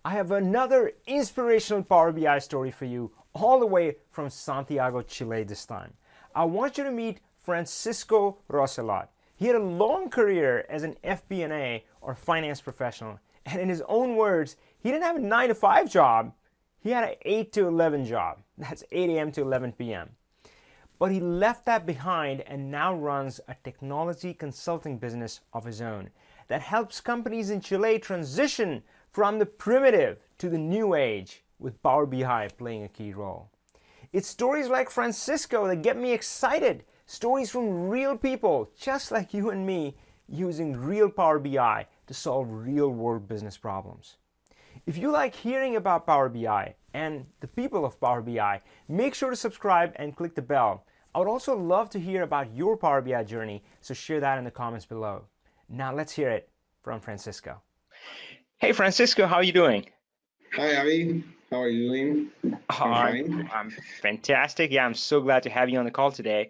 I have another inspirational Power BI story for you, all the way from Santiago, Chile this time. I want you to meet Francisco Rosselot. He had a long career as an FP&A or finance professional, and in his own words, he didn't have a 9 to 5 job, he had an 8 to 11 job. That's 8 a.m. to 11 p.m. But he left that behind and now runs a technology consulting business of his own that helps companies in Chile transition from the primitive to the new age, with Power BI playing a key role. It's stories like Francisco that get me excited. Stories from real people, just like you and me, using real Power BI to solve real world business problems. If you like hearing about Power BI and the people of Power BI, make sure to subscribe and click the bell. I would also love to hear about your Power BI journey, so share that in the comments below. Now let's hear it from Francisco. Hey Francisco, how are you doing? Hi, Avi. How are you doing? I'm fine. I'm fantastic. Yeah, I'm so glad to have you on the call today.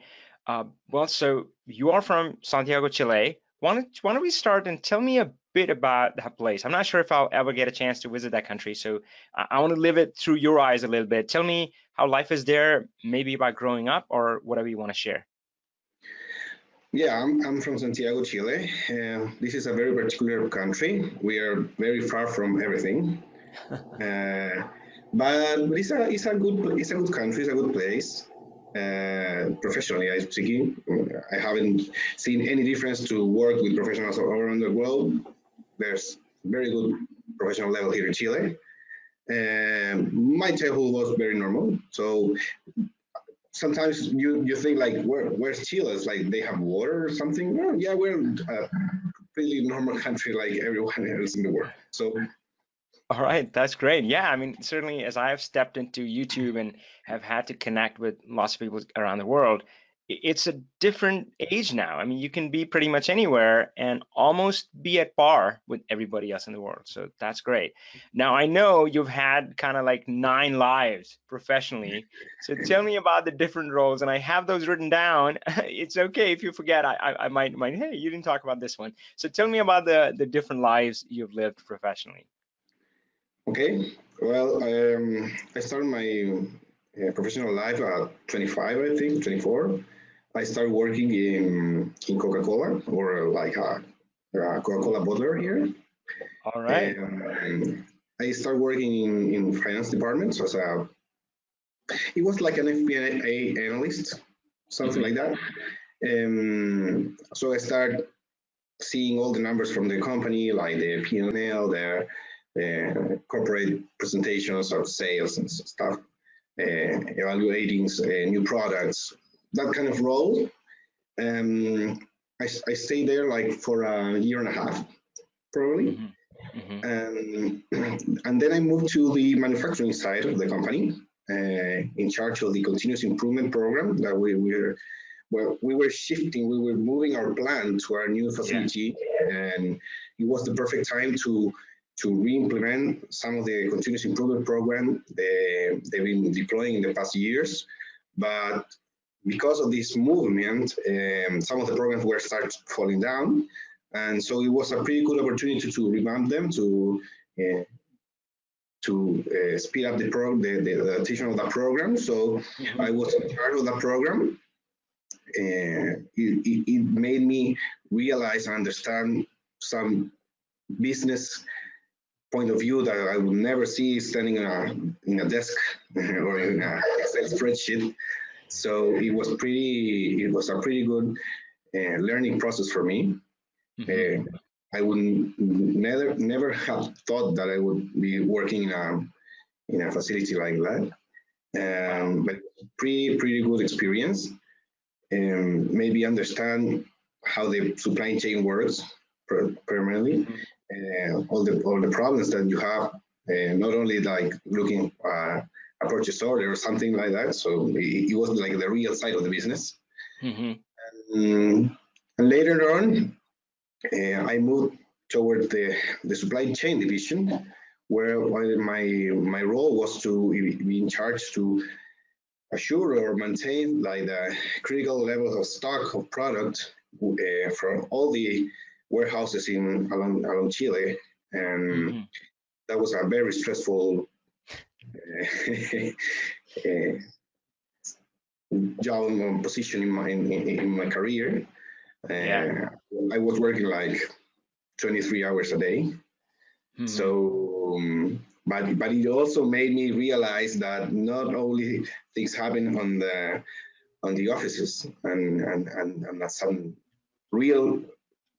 So you are from Santiago, Chile. Why don't we start and tell me a bit about that place? I'm not sure if I'll ever get a chance to visit that country, so I want to live it through your eyes a little bit. Tell me how life is there, maybe about growing up or whatever you want to share. Yeah, I'm from Santiago, Chile. This is a very particular country. We are very far from everything, but it's a good country. It's a good place. Professionally, I speaking, I haven't seen any difference to work with professionals around the world. There's very good professional level here in Chile. My childhood was very normal, so sometimes you think like where's Chile? It's like they have water or something. Well, yeah, we're a really normal country like everyone else in the world. So all right, that's great. Yeah, I mean, certainly as I have stepped into YouTube and have had to connect with lots of people around the world, it's a different age now. I mean, you can be pretty much anywhere and almost be at par with everybody else in the world. So that's great. Now, I know you've had kind of like 9 lives professionally. So tell me about the different roles, and I have those written down. It's okay if you forget. I might, hey, you didn't talk about this one. So tell me about the different lives you've lived professionally. okay, well, I started my professional life at 25, I think, 24. I started working in Coca-Cola, or like a Coca-Cola bottler here. All right. I started working in finance departments as it was like an FP&A analyst, something like that. So I started seeing all the numbers from the company, like the P&L, the corporate presentations of sales and stuff, evaluating new products, that kind of role. I stayed there like for a year and a half, probably. And then I moved to the manufacturing side of the company, in charge of the continuous improvement program that we were shifting, we were moving our plant to our new facility, and it was the perfect time to re-implement some of the continuous improvement program they've been deploying in the past years. But because of this movement, some of the programs were started falling down. And so it was a pretty good opportunity to revamp them, to speed up the adaptation of that program. So I was in charge of that program. It made me realize and understand some business point of view that I would never see standing in a desk or in a Excel spreadsheet. So it was a pretty good learning process for me. I would never have thought that I would be working in a facility like that. But pretty good experience. Maybe understand how the supply chain works permanently. All the problems that you have, not only like looking a purchase order or something like that. So it was like the real side of the business. And later on, I moved towards the supply chain division, where my role was to be in charge to assure or maintain like the critical levels of stock of product from all the warehouses along Chile, and that was a very stressful uh, job position in my career. Yeah. Uh, I was working like 23 hours a day. Hmm. So, but it also made me realize that not only things happen on the offices, and that some real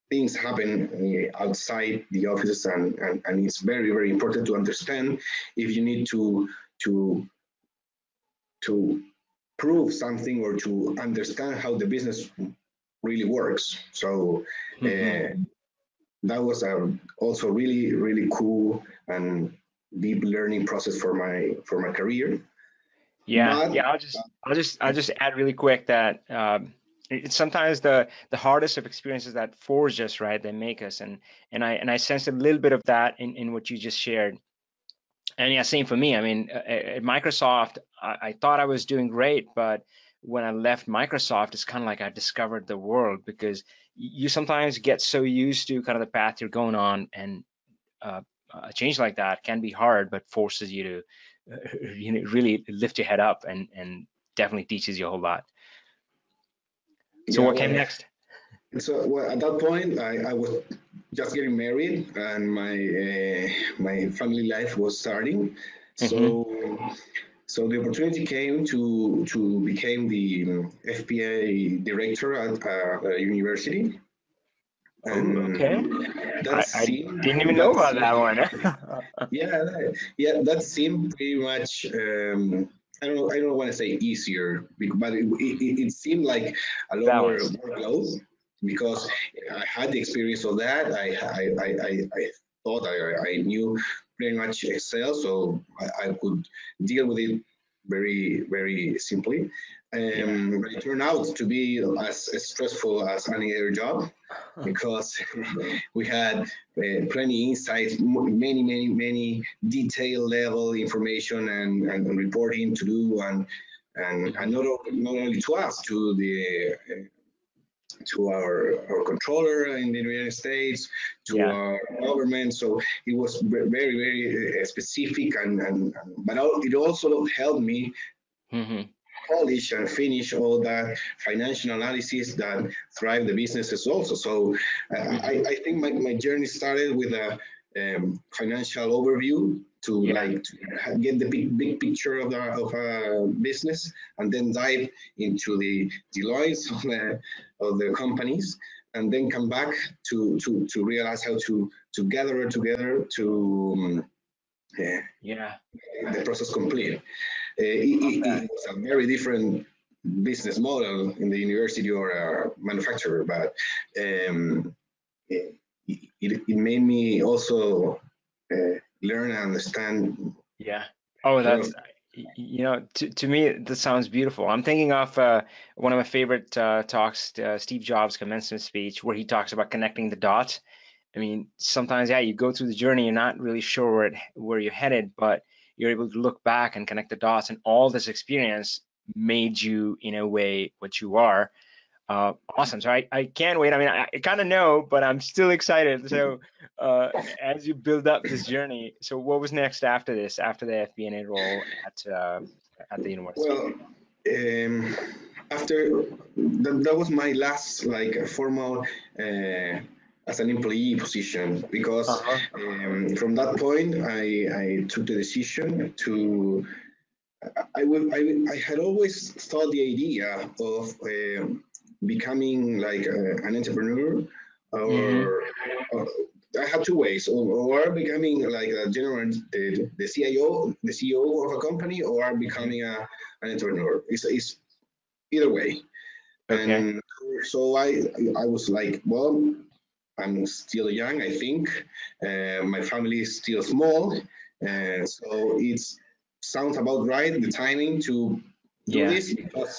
things happen outside the offices, and it's very very important to understand if you need to to prove something or to understand how the business really works. So Hmm. uh, that was a also really really cool and deep learning process for my career. Yeah, But yeah. I'll just add really quick that it's sometimes the hardest of experiences that forge us, right? That make us, and I sensed a little bit of that in what you just shared. And yeah, same for me. I mean, at Microsoft, I thought I was doing great, but when I left Microsoft, it's kind of like I discovered the world because you sometimes get so used to kind of the path you're going on, and uh, a change like that can be hard, but forces you to really lift your head up and definitely teaches you a whole lot. So yeah, what came well, next? so well, at that point I was just getting married and my family life was starting. Hmm. So so the opportunity came to become the FPA director at a university, Oh, and okay. that I seemed didn't even know that about seemed that one. yeah yeah that seemed pretty much I don't want to say easier, but it seemed like a lower Balanced. workload because I had the experience of that. I thought I knew pretty much Excel, so I could deal with it very very simply. Yeah. But it turned out to be as stressful as any other job because we had plenty insights, many detail level information and reporting to do, and Hmm. not only to us, to the to our controller in the United States, to Yeah. our government. So it was very very specific, but it also helped me Hmm. polish and finish all that financial analysis that drive the businesses also. So Hmm. I think my journey started with a financial overview to Yeah. like to get the big picture of a business, and then dive into the Deloitte of the companies, and then come back to realize how to gather it together to uh, Yeah. the process complete. Love that. It was a very different business model in the university or a manufacturer, but it, it made me also learn and understand Yeah. Oh, a lot that's of. to me that sounds beautiful. I'm thinking of one of my favorite talks, Steve Jobs' commencement speech, where he talks about connecting the dots. I mean, sometimes, yeah, you go through the journey, you're not really sure where you're headed, but you're able to look back and connect the dots, and all this experience made you, in a way, what you are. Awesome. So I can't wait. I mean, I kind of know, but I'm still excited. So uh, as you build up this journey, so what was next after this, after the FP&A role at the university? Well, um, after that was my last like formal as an employee position because Uh-huh. from that point I took the decision to I had always thought the idea of becoming like an entrepreneur, Mm-hmm. or I had two ways, or becoming like a general, the CIO, the CEO of a company, or Hmm. becoming an entrepreneur. It's either way. Okay. And so I was like, well, I'm still young, I think. My family is still small, so it sounds about right. The timing to do Yeah. this because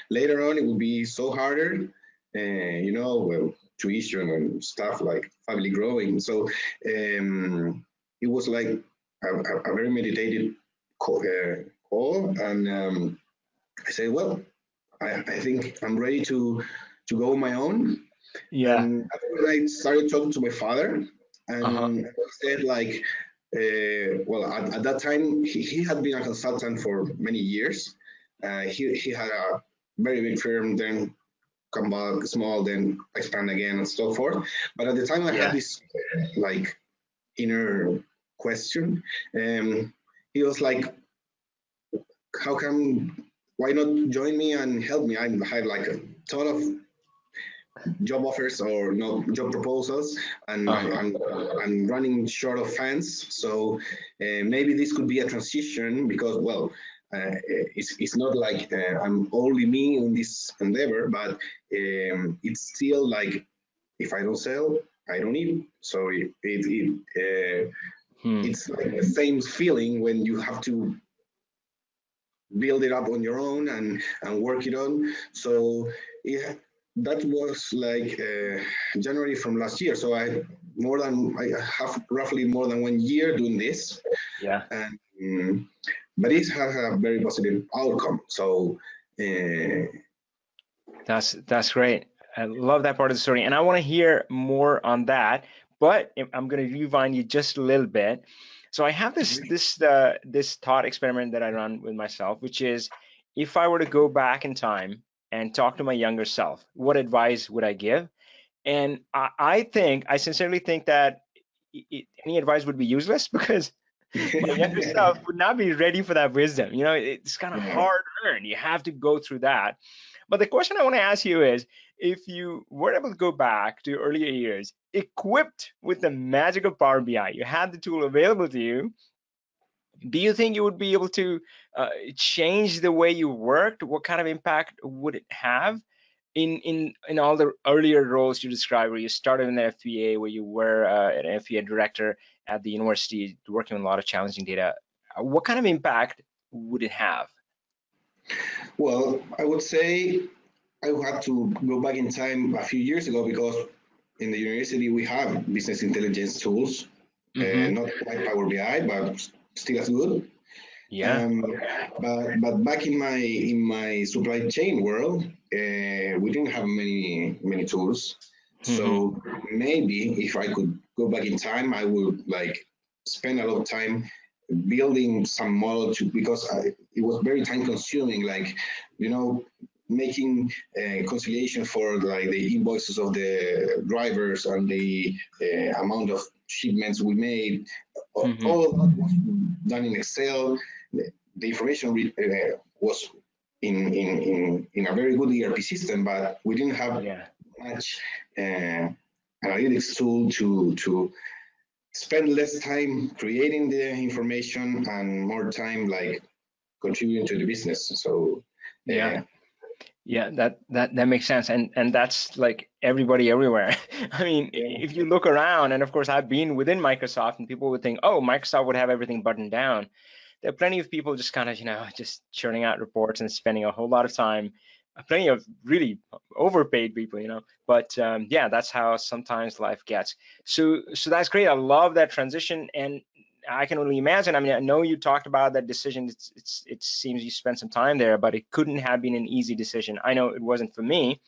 later on it will be so harder, well, tuition and stuff like family growing. So it was like a very meditated call, and I said, well, I think I'm ready to go on my own. Yeah. And I started talking to my father, Uh-huh. and he said like, Well, at that time, he had been a consultant for many years. He had a very big firm, then come back small, then expand again, and so forth. But at the time, I had Yeah. this like inner question. He was like, "How come? Why not join me and help me? I have like a ton of job offers or no job proposals, and I'm running short of funds. So maybe this could be a transition because, well, it's not like I'm only me in this endeavor, but it's still like if I don't sell, I don't eat. So it's like the same feeling when you have to build it up on your own and work it on. So yeah, that was like January from last year. So I have roughly more than 1 year doing this, Yeah. and but it has a very positive outcome. So That's great. I love that part of the story, and I want to hear more on that. But I'm going to rewind you just a little bit. So I have this thought experiment that I run with myself, which is if I were to go back in time and talk to my younger self, what advice would I give? And I sincerely think that any advice would be useless because my younger self would not be ready for that wisdom. You know, it's kind of yeah. hard earned. You have to go through that. But the question I want to ask you is if you were able to go back to your earlier years, equipped with the magic of Power BI, you had the tool available to you, do you think you would be able to change the way you worked? What kind of impact would it have in all the earlier roles you described, where you started in the FBA, where you were an FBA director at the university, working on a lot of challenging data? What kind of impact would it have? Well, I would say I would have to go back in time a few years ago because in the university we have business intelligence tools, Hmm. not like Power BI, but still as good. Yeah. Um, but back in my supply chain world, we didn't have many tools. Hmm. So maybe if I could go back in time, I would like spend a lot of time building some model to because it was very time consuming. Like you know, making conciliation for like the invoices of the drivers and the amount of shipments we made. Hmm. All of that was done in Excel. The information was in a very good ERP system, but we didn't have Yeah. much analytics tool to spend less time creating the information and more time like contributing to the business. So Yeah. uh, Yeah, that makes sense, and that's like everybody everywhere. I mean, yeah, if you look around, and of course I've been within Microsoft, and people would think, oh, Microsoft would have everything buttoned down. There are plenty of people just kind of, just churning out reports and spending a whole lot of time. Plenty of really overpaid people. But yeah, that's how sometimes life gets. So that's great. I love that transition, and I can only imagine. I mean, I know you talked about that decision. It seems you spent some time there, but it couldn't have been an easy decision. I know it wasn't for me.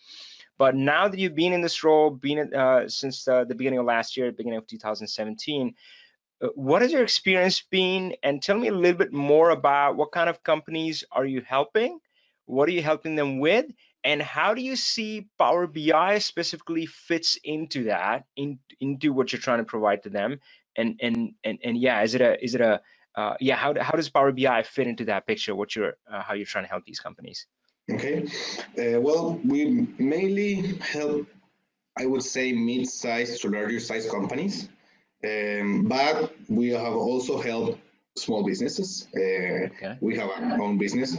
But now that you've been in this role, been since the beginning of last year, beginning of 2017, what has your experience been? And tell me a little bit more about what kind of companies are you helping? What are you helping them with? And how do you see Power BI specifically fits into that, into what you're trying to provide to them? And yeah, yeah, how does Power BI fit into that picture? How you're trying to help these companies? okay. Well, we mainly help, I would say, mid-sized to larger size companies. But we have also helped small businesses. Okay. We have our own business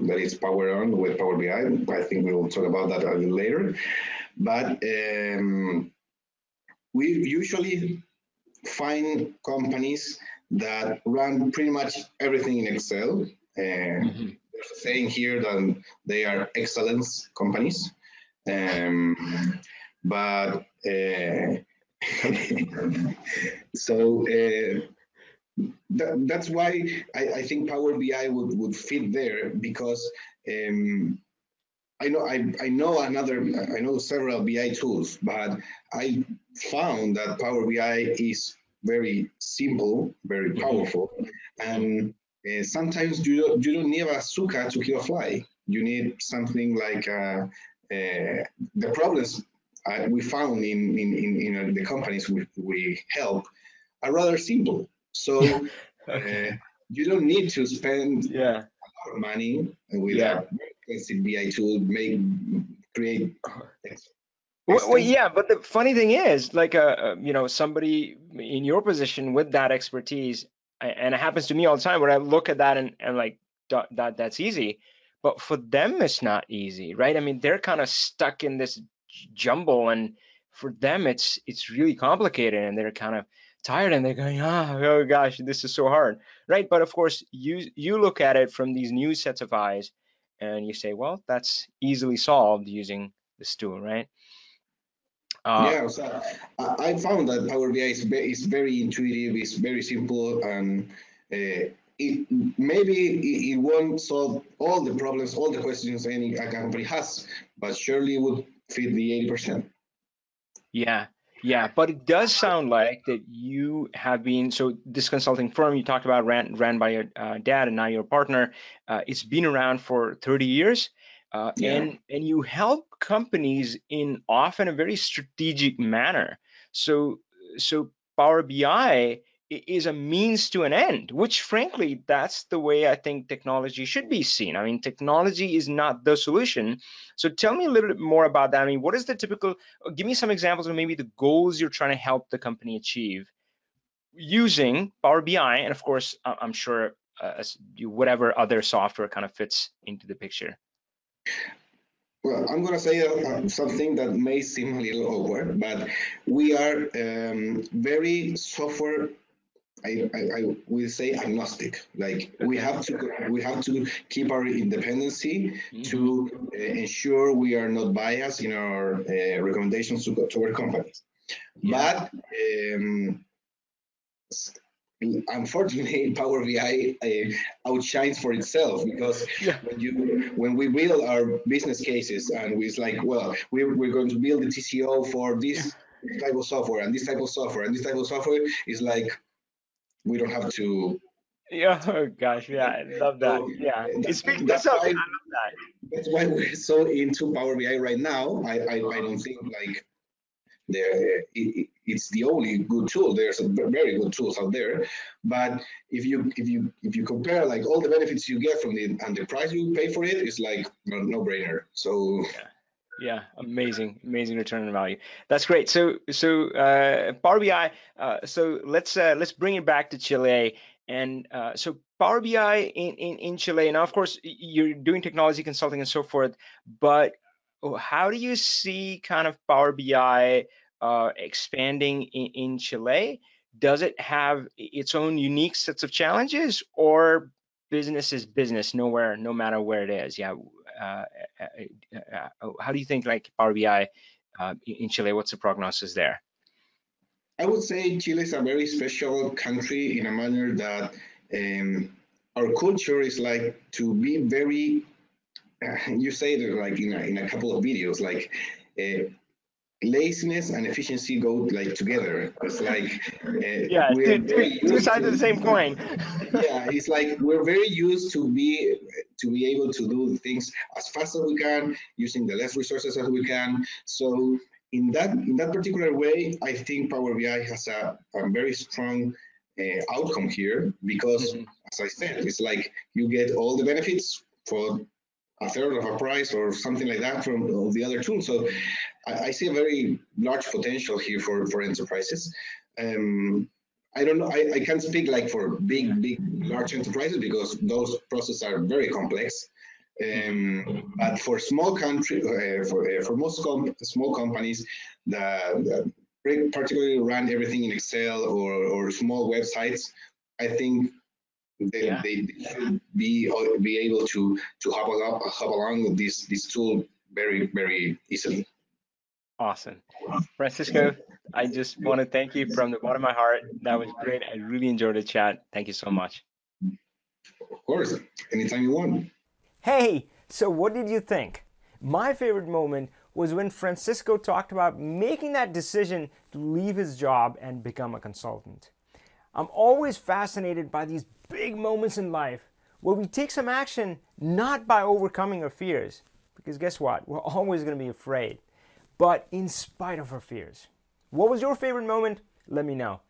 that is Power On with Power BI. I think we will talk about that a little later. But we usually find companies that run pretty much everything in Excel. Hmm. There's a saying here that they are excellence companies. Um, but so that's why I think Power BI would fit there because I know several BI tools, but I found that Power BI is very simple, very powerful, and sometimes you don't need a suka to kill a fly. You need something like the problems we found in the companies we help are rather simple. So Okay. you don't need to spend Yeah. money with Yeah. a very expensive BI tool, create Well, extensive. yeah, but the funny thing is, like, somebody in your position with that expertise, and it happens to me all the time, where I look at that and like that's easy, but for them it's not easy, right? I mean, they're kind of stuck in this jumble, and for them it's really complicated, and they're kind of tired, and they're going, oh gosh, this is so hard, right? But of course, you look at it from these new sets of eyes, and you say, well, that's easily solved using this tool, right? Uh, Yeah, so I found that Power BI is very intuitive, it's very simple, and it maybe it won't solve all the problems, all the questions any a company has, but surely it would fit the 80%. yeah, yeah, but it does sound like that you have been, so this consulting firm you talked about ran by your dad and now your partner. It's been around for 30 years, Yeah. and you help companies in often a very strategic manner. So so Power BI is a means to an end, which frankly, that's the way I think technology should be seen. I mean, technology is not the solution. So tell me a little bit more about that. I mean, what is the typical, give me some examples of maybe the goals you're trying to help the company achieve using Power BI, and of course, I'm sure whatever other software kind of fits into the picture. Well, I'm going to say something that may seem a little awkward, but we are very software. I will say agnostic. Like Okay. we have to keep our independency Hmm. to ensure we are not biased in our recommendations to our companies. Yeah. But unfortunately, Power BI outshines for itself because Yeah. when we build our business cases and it's like, well, we're going to build the TCO for Yeah. this type of software and this type of software and this type of software, is like we don't have to. Yeah. Oh gosh. Yeah. I love that. So Yeah. It speaks for that's itself. Yeah, why I love we're so into Power BI right now. I don't think like it's the only good tool. There's a very good tools out there, but if you compare like all the benefits you get from it and the price you pay for it, it's like no brainer. So that. Yeah, amazing, amazing return on value. That's great. So Power BI. So let's bring it back to Chile. And so Power BI in Chile. Now, of course, you're doing technology consulting and so forth. But how do you see kind of Power BI expanding in Chile? Does it have its own unique sets of challenges, or business is business, nowhere, no matter where it is? Yeah. Uh, how do you think like Power BI in Chile? What's the prognosis there? I would say Chile is a very special country in a manner that our culture is like to be very. You say it like in a couple of videos, like uh, laziness and efficiency go like together. It's like Yeah, we're very two used sides of the to. same coin. Yeah, it's like we're very used to be able to do things as fast as we can, using the less resources as we can. So in that particular way, I think Power BI has a very strong outcome here because, Mhm. as I said, it's like you get all the benefits for a third of a price or something like that from all the other tools. So I see a very large potential here for enterprises. Um, I don't know. I can't speak like for Yeah. big, large enterprises because those processes are very complex. Mhm. But for small country, for most small companies that particularly run everything in Excel or small websites, I think Yeah. they should be able to hop along with this tool very easily. Awesome. Francisco, I just want to thank you from the bottom of my heart. That was great. I really enjoyed the chat. Thank you so much. Of course, anytime you want. Hey, so what did you think? My favorite moment was when Francisco talked about making that decision to leave his job and become a consultant. I'm always fascinated by these big moments in life where we take some action not by overcoming our fears, because guess what? We're always going to be afraid, but in spite of our fears. What was your favorite moment? Let me know.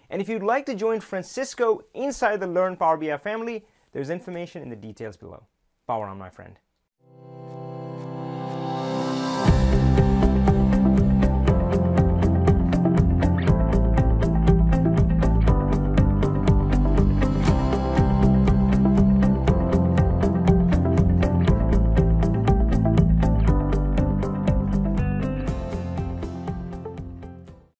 And if you'd like to join Francisco inside the Learn Power BI family, there's information in the details below. Power on, my friend.